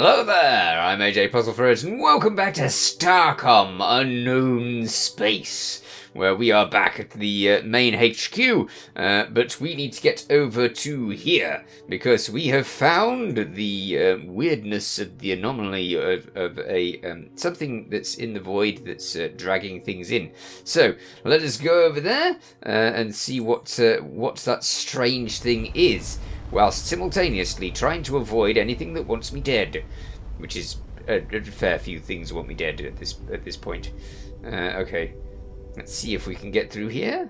Hello there, I'm AJ PuzzleFerret, and welcome back to Starcom Unknown Space, where we are back at the main HQ, but we need to get over to here, because we have found the weirdness of the anomaly of a something that's in the void that's dragging things in. So, let us go over there and see what that strange thing is, whilst simultaneously trying to avoid anything that wants me dead, which is a fair few things want me dead at this point. Okay, let's see if we can get through here.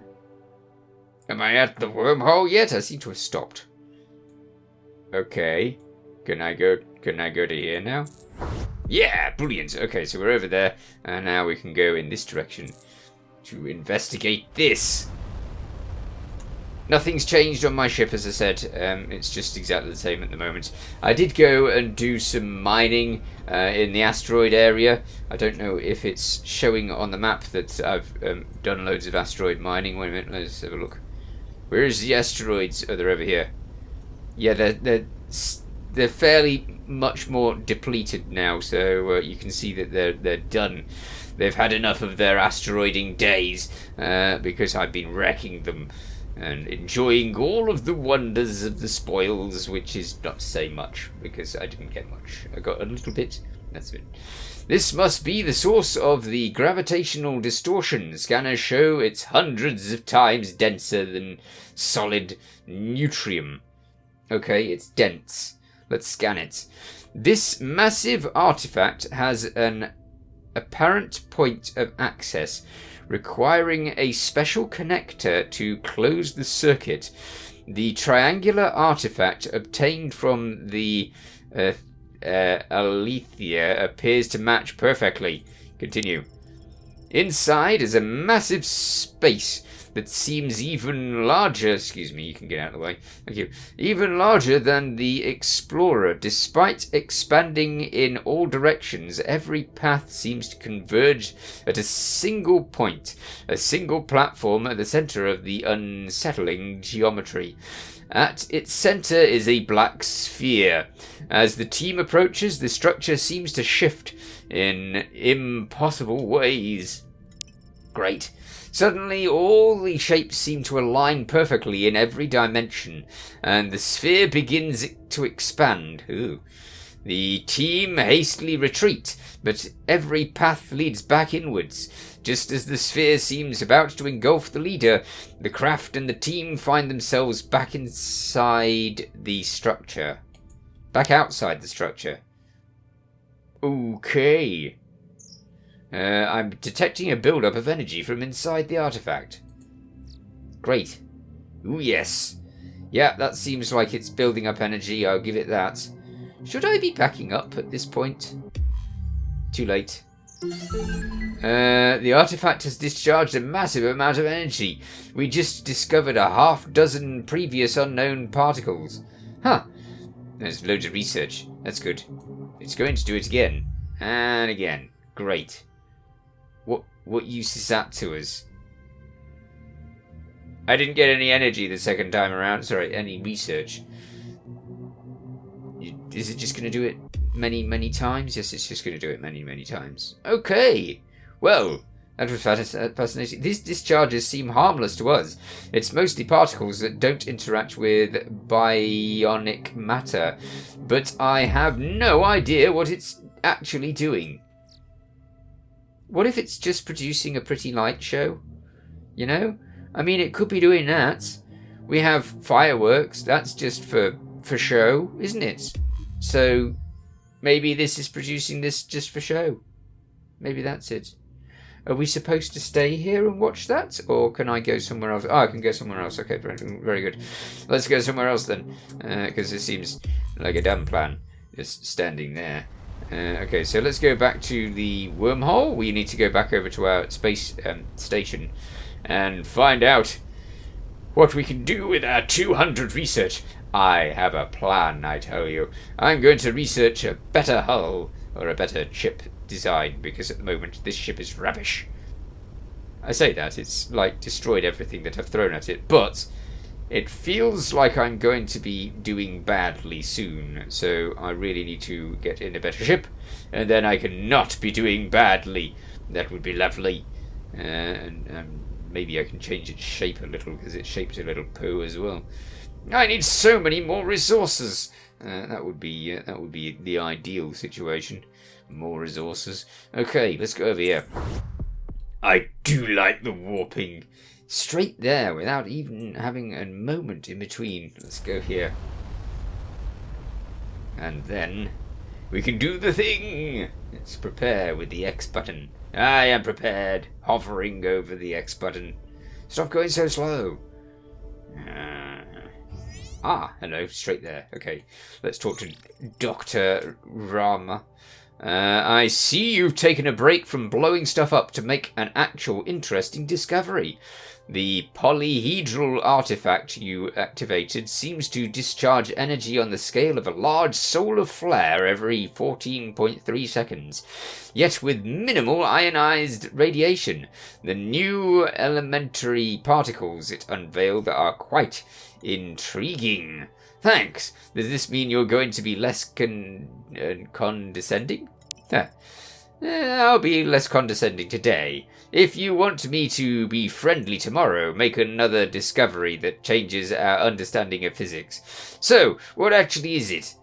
Am I at the wormhole yet? I seem to have stopped. Okay, can I go to here now? Yeah, brilliant. Okay, so we're over there, and now we can go in this direction to investigate this. Nothing's changed on my ship, as I said. It's just exactly the same at the moment. I did go and do some mining in the asteroid area. I don't know if it's showing on the map that I've done loads of asteroid mining. Wait a minute, let's have a look. Where is the asteroids? Oh, they're over here. Yeah, they're fairly much more depleted now, so you can see that they're done. They've had enough of their asteroiding days because I've been wrecking them and enjoying all of the wonders of the spoils, which is not to say much, because I didn't get much. I got a little bit, that's it. This must be the source of the gravitational distortion. Scanners show it's hundreds of times denser than solid neutrium. Okay, it's dense. Let's scan it. This massive artifact has an apparent point of access, requiring a special connector to close the circuit. The triangular artifact obtained from the Alethea appears to match perfectly. Continue. Inside is a massive space that seems even larger. Excuse me, you can get out of the way. Thank you. Even larger than the Explorer. Despite expanding in all directions, every path seems to converge at a single point, a single platform at the center of the unsettling geometry. At its center is a black sphere. As the team approaches, the structure seems to shift in impossible ways. Great. Suddenly, all the shapes seem to align perfectly in every dimension, and the sphere begins to expand. Ooh. The team hastily retreat, but every path leads back inwards. Just as the sphere seems about to engulf the leader, the craft and the team find themselves back inside the structure. Back outside the structure. Okay. I'm detecting a build-up of energy from inside the artifact. Great. Ooh, yes. Yeah, that seems like it's building up energy, I'll give it that. Should I be backing up at this point? Too late. The artifact has discharged a massive amount of energy. We just discovered a half-dozen previous unknown particles. Huh. There's loads of research. That's good. It's going to do it again. And again. Great. What use is that to us? I didn't get any energy the second time around. Sorry, any research. Is it just going to do it many times? Yes, it's just going to do it many times. Okay. Well, that was fascinating. These discharges seem harmless to us. It's mostly particles that don't interact with bionic matter. But I have no idea what it's actually doing. What if it's just producing a pretty light show? You know? I mean, it could be doing that. We have fireworks. That's just for show, isn't it? So, maybe this is producing this just for show. Maybe that's it. Are we supposed to stay here and watch that? Or can I go somewhere else? Oh, I can go somewhere else. Okay, very good. Let's go somewhere else then. Because it seems like a dumb plan. Just standing there. Okay, so let's go back to the wormhole. We need to go back over to our space station and find out what we can do with our 200 research. I have a plan, I tell you. I'm going to research a better hull, or a better ship design, because at the moment this ship is rubbish. I say that, it's like destroyed everything that I've thrown at it, but It feels like I'm going to be doing badly soon, so I really need to get in a better ship, and then I can not be doing badly. That would be lovely. And maybe I can change its shape a little, because its shape's a little poo as well. I need so many more resources. That would be the ideal situation. More resources. Okay, let's go over here. I do like the warping. Straight there, without even having a moment in between. Let's go here. And then we can do the thing. Let's prepare with the X button. I am prepared. Hovering over the X button. Stop going so slow. Hello. Straight there. Okay. Let's talk to Dr. Rama. I see you've taken a break from blowing stuff up to make an actual interesting discovery. The polyhedral artifact you activated seems to discharge energy on the scale of a large solar flare every 14.3 seconds, yet with minimal ionized radiation. The new elementary particles it unveiled are quite intriguing. Thanks. Does this mean you're going to be less condescending? I'll be less condescending today. If you want me to be friendly tomorrow, make another discovery that changes our understanding of physics. So, what actually is it?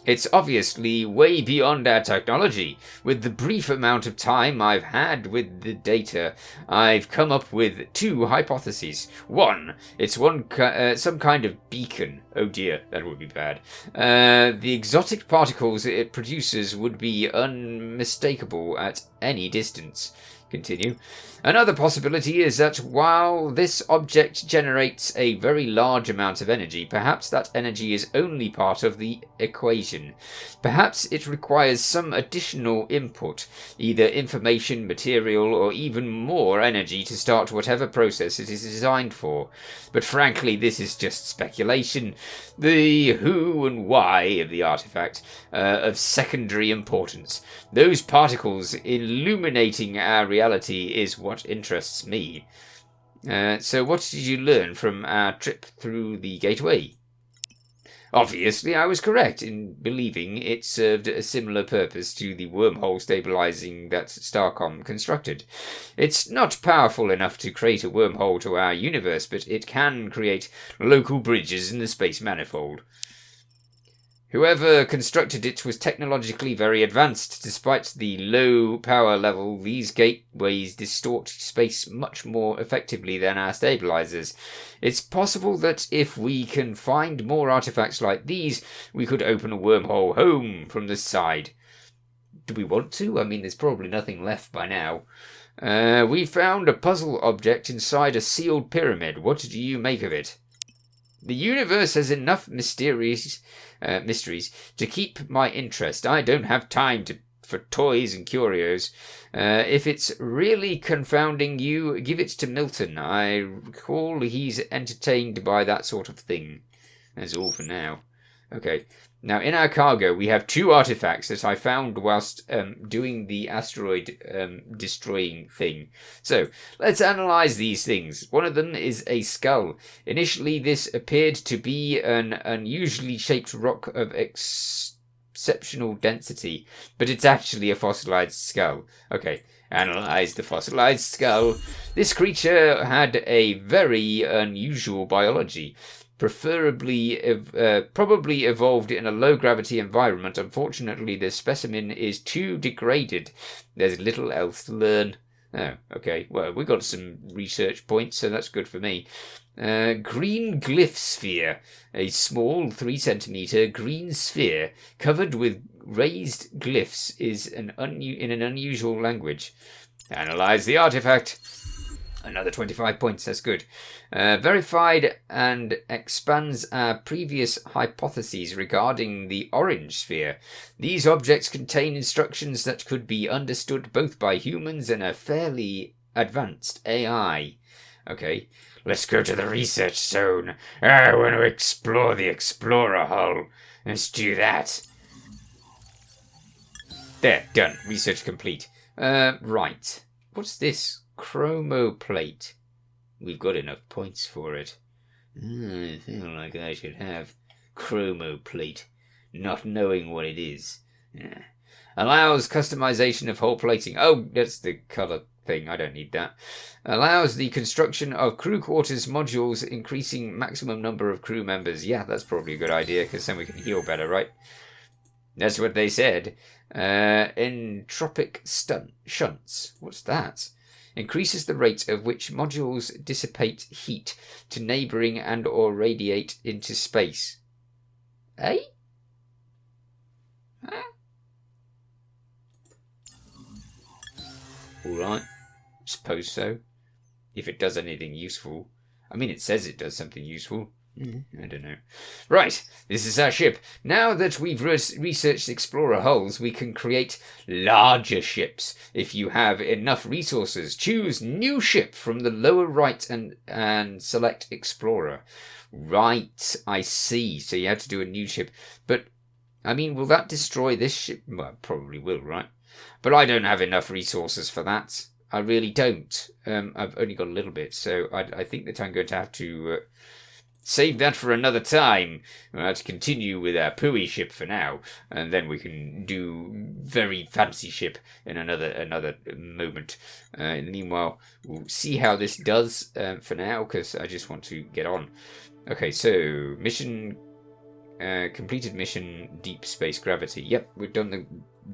It's obviously way beyond our technology. With the brief amount of time I've had with the data, I've come up with two hypotheses. One, it's some kind of beacon. Oh dear, that would be bad. The exotic particles it produces would be unmistakable at any distance. Continue. Another possibility is that while this object generates a very large amount of energy, perhaps that energy is only part of the equation. Perhaps it requires some additional input, either information, material, or even more energy to start whatever process it is designed for. But frankly, this is just speculation. The who and why of the artifact of secondary importance. Those particles illuminating our reality is what interests me. So what did you learn from our trip through the gateway? Obviously, I was correct in believing it served a similar purpose to the wormhole stabilizing that Starcom constructed. It's not powerful enough to create a wormhole to our universe, but it can create local bridges in the space manifold. Whoever constructed it was technologically very advanced. Despite the low power level, these gateways distort space much more effectively than our stabilizers. It's possible that if we can find more artifacts like these, we could open a wormhole home from the side. Do we want to? I mean, there's probably nothing left by now. We found a puzzle object inside a sealed pyramid. What do you make of it? The universe has enough mysteries to keep my interest. I don't have time for toys and curios. If it's really confounding you, give it to Milton. I recall he's entertained by that sort of thing. That's all for now. Okay. Now, in our cargo, we have two artifacts that I found whilst doing the asteroid destroying thing. So, let's analyze these things. One of them is a skull. Initially, this appeared to be an unusually shaped rock of exceptional density, but it's actually a fossilized skull. Okay, analyze the fossilized skull. This creature had a very unusual biology. Probably evolved in a low-gravity environment. Unfortunately, the specimen is too degraded. There's little else to learn. Oh, okay. Well, we got some research points, so that's good for me. Green glyph sphere. A small 3-centimeter green sphere covered with raised glyphs is in an unusual language. Analyze the artifact. Another 25 points, that's good. Verified and expands our previous hypotheses regarding the orange sphere. These objects contain instructions that could be understood both by humans and a fairly advanced AI. Okay, let's go to the research zone. I want to explore the Explorer hull. Let's do that. There, done. Research complete. Right. What's this? Chromoplate. We've got enough points for it. I feel like I should have chromoplate, not knowing what it is. Yeah. Allows customization of hull plating. Oh, that's the color thing. I don't need that. Allows the construction of crew quarters modules, increasing maximum number of crew members. Yeah, that's probably a good idea, because then we can heal better, right? That's what they said. Entropic shunts. What's that? Increases the rate at which modules dissipate heat to neighbouring and or radiate into space. Eh? Huh? Alright. Suppose so. If it does anything useful. I mean, it says it does something useful. I don't know. Right, this is our ship. Now that we've researched explorer hulls, we can create larger ships. If you have enough resources, choose new ship from the lower right and select explorer. Right, I see. So you have to do a new ship. But, I mean, will that destroy this ship? Well, probably will, right? But I don't have enough resources for that. I really don't. I've only got a little bit, so I think that I'm going to have to... save that for another time. We'll have to continue with our pooey ship for now, and then we can do very fancy ship in another moment. In the meanwhile, we'll see how this does for now, because I just want to get on. Okay, so mission completed mission deep space gravity. Yep, we've done the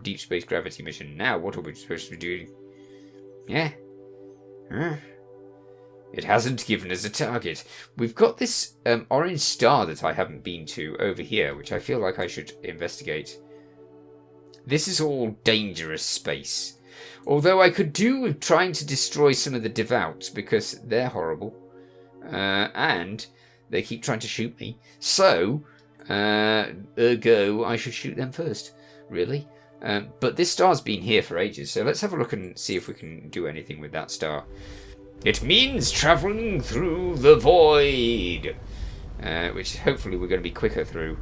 deep space gravity mission. Now, what are we supposed to be doing? Yeah. Huh? It hasn't given us a target. We've got this orange star that I haven't been to over here, which I feel like I should investigate. This is all dangerous space. Although I could do with trying to destroy some of the devout, because they're horrible. And they keep trying to shoot me. So, ergo, I should shoot them first. Really? But this star's been here for ages, so let's have a look and see if we can do anything with that star. It means travelling through the void, which hopefully we're going to be quicker through.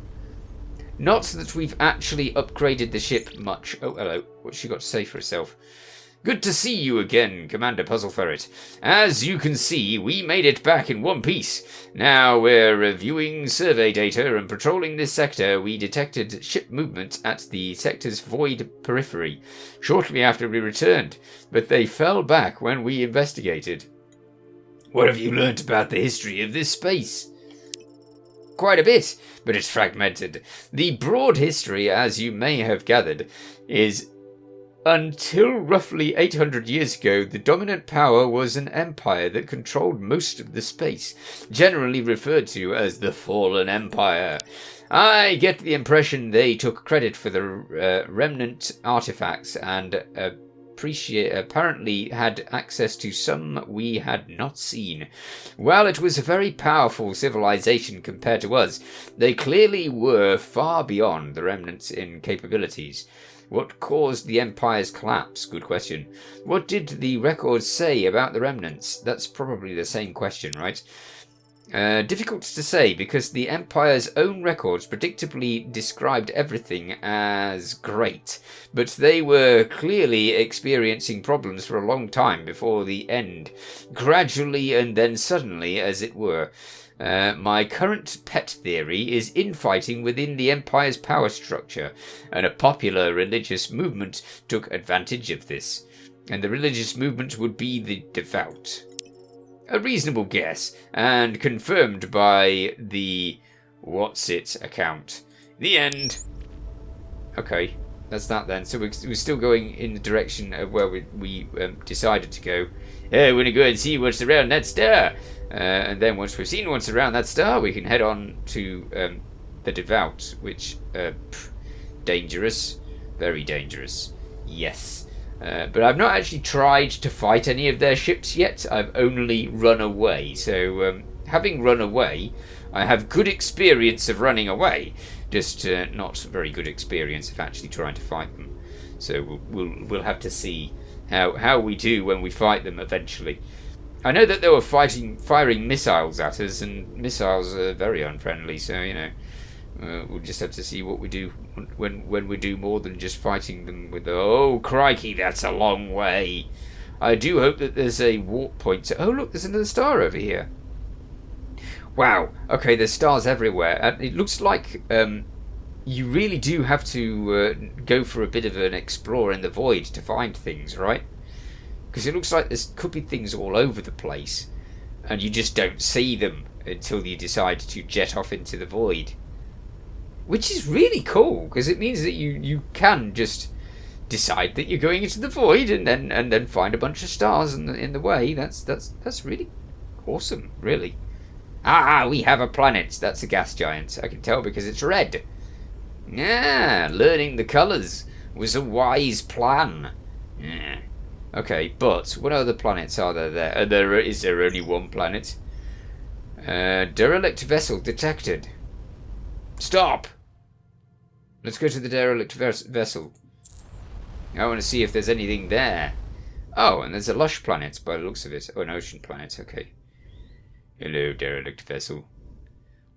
Not that we've actually upgraded the ship much. Oh, hello. What's she got to say for herself? Good to see you again, Commander PuzzleFerret. As you can see, we made it back in one piece. Now we're reviewing survey data and patrolling this sector. We detected ship movement at the sector's void periphery shortly after we returned, but they fell back when we investigated. What have you learnt about the history of this space? Quite a bit, but it's fragmented. The broad history, as you may have gathered, is... until roughly 800 years ago, the dominant power was an empire that controlled most of the space, generally referred to as the Fallen Empire. I get the impression they took credit for the remnant artifacts and apparently had access to some we had not seen. While it was a very powerful civilization compared to us, they clearly were far beyond the remnants in capabilities. What caused the Empire's collapse? Good question. What did the records say about the remnants? That's probably the same question, right? Difficult to say, because the Empire's own records predictably described everything as great, but they were clearly experiencing problems for a long time before the end, gradually and then suddenly, as it were. My current pet theory is infighting within the Empire's power structure, and a popular religious movement took advantage of this. And the religious movement would be the devout. A reasonable guess, and confirmed by the what's-it account. The end. Okay, that's that then. So we're still going in the direction of where we decided to go. We're going to go and see what's around that star. And then once we've seen what's around that star, we can head on to the devout, which, dangerous. Very dangerous. Yes. But I've not actually tried to fight any of their ships yet. I've only run away. So, having run away, I have good experience of running away. Just not very good experience of actually trying to fight them. So we'll have to see how we do when we fight them eventually. I know that they were firing missiles at us, and missiles are very unfriendly. So we'll just have to see what we do when we do more than just fighting them with the... Oh, crikey, that's a long way. I do hope that there's a warp point. Oh, look, there's another star over here. Wow. Okay, there's stars everywhere. It looks like you really do have to go for a bit of an explore in the void to find things, right? Because it looks like there could be things all over the place, and you just don't see them until you decide to jet off into the void. Which is really cool, because it means that you can just decide that you're going into the void and then find a bunch of stars in the way. That's really awesome, really. Ah, we have a planet. That's a gas giant. I can tell because it's red. Yeah, learning the colours was a wise plan. Yeah. Okay, but what other planets are there? Is there only one planet? Derelict vessel detected. Stop! Let's go to the derelict vessel. I want to see if there's anything there. Oh, and there's a lush planet by the looks of it. Oh, an ocean planet, okay. Hello, derelict vessel.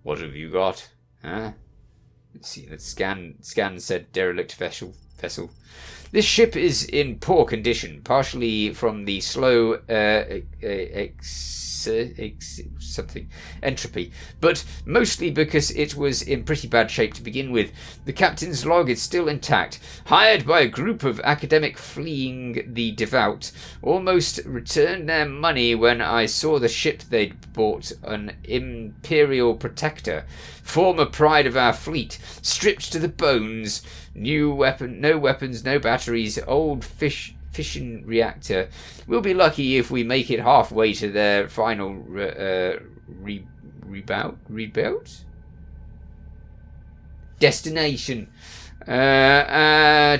What have you got? Huh? Let's see, let's scan said derelict vessel. This ship is in poor condition, partially from the slow entropy, but mostly because it was in pretty bad shape to begin with. The captain's log is still intact. Hired by a group of academic fleeing the devout, almost returned their money when I saw the ship they'd bought, an Imperial Protector, former pride of our fleet, stripped to the bones. No weapons, no batteries, old fission reactor. We'll be lucky if we make it halfway to their final rebuild destination.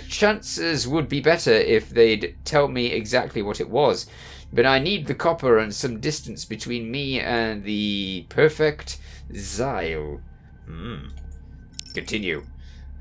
Chances would be better if they'd tell me exactly what it was, but I need the copper and some distance between me and the perfect Xyle. Continue.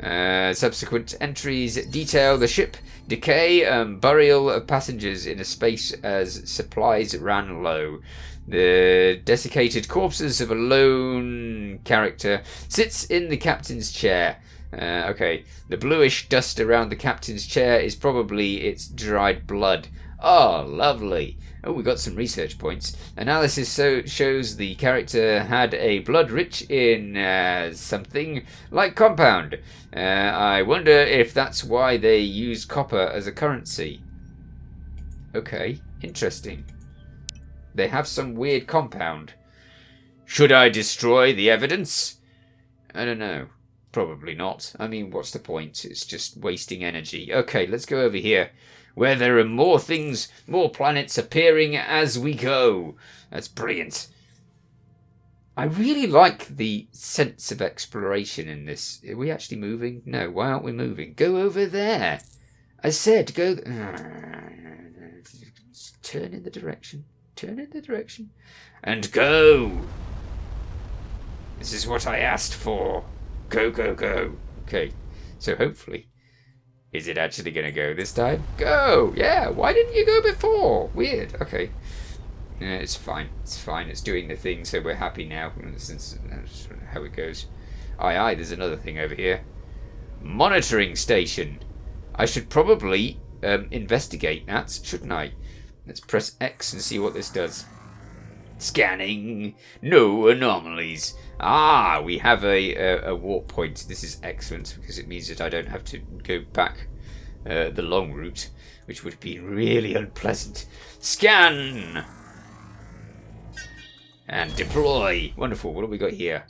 Subsequent entries detail the ship, decay, and burial of passengers in a space as supplies ran low. The desiccated corpses of a lone character sits in the captain's chair. Okay, the bluish dust around the captain's chair is probably its dried blood. Oh, lovely. Oh, we got some research points. Analysis shows the character had a blood rich in something like compound. I wonder if that's why they use copper as a currency. Okay, interesting. They have some weird compound. Should I destroy the evidence? I don't know. Probably not. I mean, what's the point? It's just wasting energy. Okay, let's go over here, where there are more things, more planets appearing as we go. That's brilliant. I really like the sense of exploration in this. Are we actually moving? No, why aren't we moving? Go over there. I said go... Turn in the direction. Turn in the direction. And go. This is what I asked for. Go, go, go. Okay, so hopefully... Is it actually going to go this time? Go! Yeah, why didn't you go before? Weird, okay. Yeah, it's fine. It's fine. It's doing the thing, so we're happy now. That's how it goes. Aye, there's another thing over here. Monitoring station. I should probably investigate that, shouldn't I? Let's press X and see what this does. Scanning. No anomalies. Ah, we have a warp point. This is excellent because it means that I don't have to go back the long route, which would be really unpleasant. Scan! And deploy. Wonderful. What have we got here?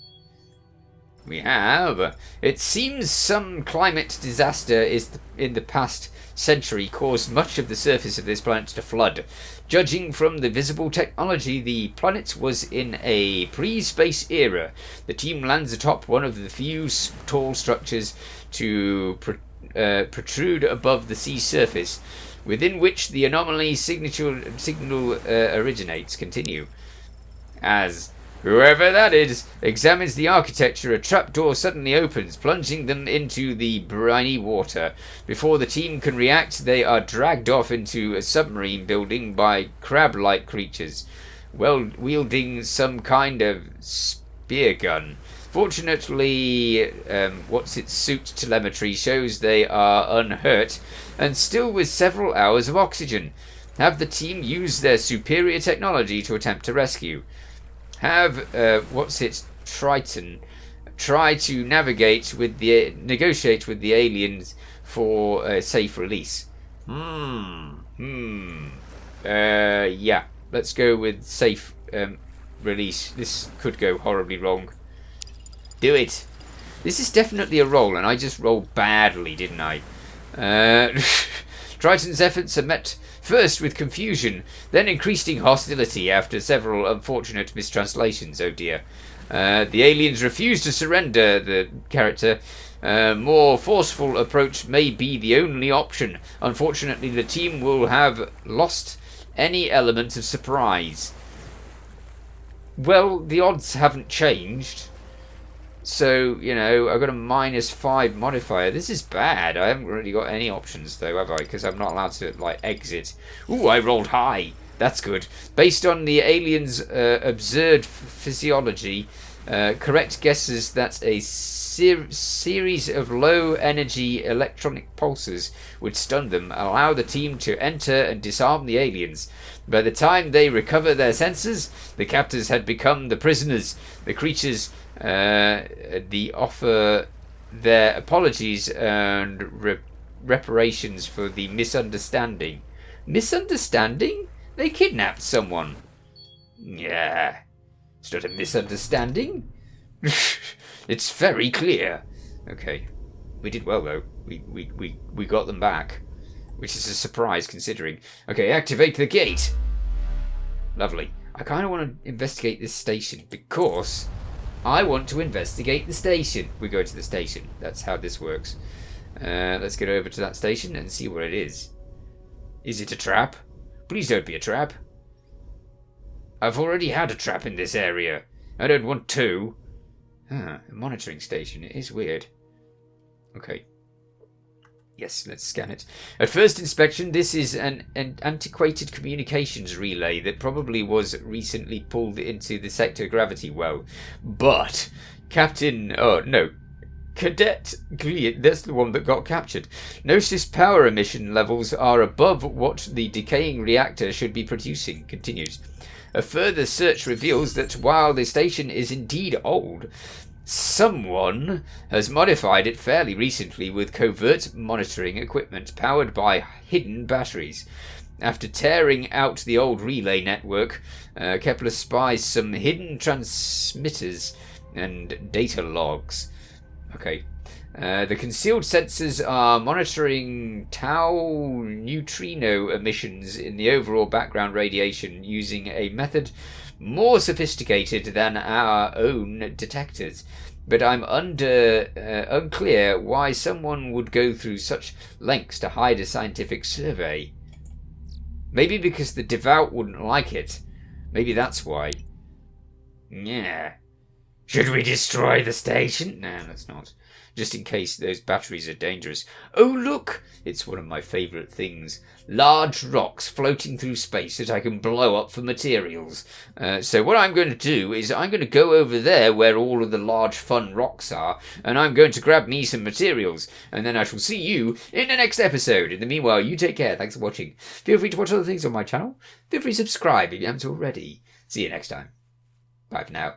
We have... It seems some climate disaster in the past century caused much of the surface of this planet to flood. Judging from the visible technology, the planet was in a pre-space era. The team lands atop one of the few tall structures to protrude above the sea surface, within which the anomaly signal originates. Continue. As whoever that is examines the architecture, a trapdoor suddenly opens, plunging them into the briny water. Before the team can react, they are dragged off into a submarine building by crab-like creatures, wielding some kind of spear gun. Fortunately, suit telemetry shows they are unhurt and still with several hours of oxygen. Have the team use their superior technology to attempt to rescue. have Triton try to negotiate with the aliens for a safe release. Yeah. Let's go with safe release. This could go horribly wrong. Do it. This is definitely a roll, and I just rolled badly, didn't I? Triton's efforts are met first with confusion, then increasing hostility after several unfortunate mistranslations. Oh dear. The aliens refuse to surrender, the character. More forceful approach may be the only option. Unfortunately, the team will have lost any element of surprise. Well, the odds haven't changed. So, you know, I've got a -5 modifier. This is bad. I haven't really got any options, though, have I? Because I'm not allowed to, like, exit. Ooh, I rolled high. That's good. Based on the aliens' absurd physiology, correct guesses that a series of low-energy electronic pulses would stun them, allow the team to enter and disarm the aliens. By the time they recover their senses, the captors had become the prisoners. The creatures offer their apologies and reparations for the misunderstanding. Misunderstanding? They kidnapped someone. Yeah. It's not a misunderstanding. It's very clear. Okay. We did well, though. We got them back. Which is a surprise, considering. Okay, activate the gate. Lovely. I kind of want to investigate this station, because I want to investigate the station. We go to the station. That's how this works. Let's get over to that station and see what it is. Is it a trap? Please don't be a trap. I've already had a trap in this area. I don't want two. A monitoring station. It is weird. Okay. Yes, let's scan it. At first inspection, this is an antiquated communications relay that probably was recently pulled into the sector gravity well. But Cadet Gliet, that's the one that got captured. Notice power emission levels are above what the decaying reactor should be producing. Continues. A further search reveals that while the station is indeed old, someone has modified it fairly recently with covert monitoring equipment powered by hidden batteries. After tearing out the old relay network, Kepler spies some hidden transmitters and data logs. Okay. The concealed sensors are monitoring tau neutrino emissions in the overall background radiation using a method more sophisticated than our own detectors. But I'm unclear why someone would go through such lengths to hide a scientific survey. Maybe because the devout wouldn't like it. Maybe that's why. Yeah. Should we destroy the station? No, let's not. Just in case those batteries are dangerous. Oh, look! It's one of my favourite things. Large rocks floating through space that I can blow up for materials. So what I'm going to do is I'm going to go over there where all of the large fun rocks are, and I'm going to grab me some materials, and then I shall see you in the next episode. In the meanwhile, you take care. Thanks for watching. Feel free to watch other things on my channel. Feel free to subscribe if you haven't already. See you next time. Bye for now.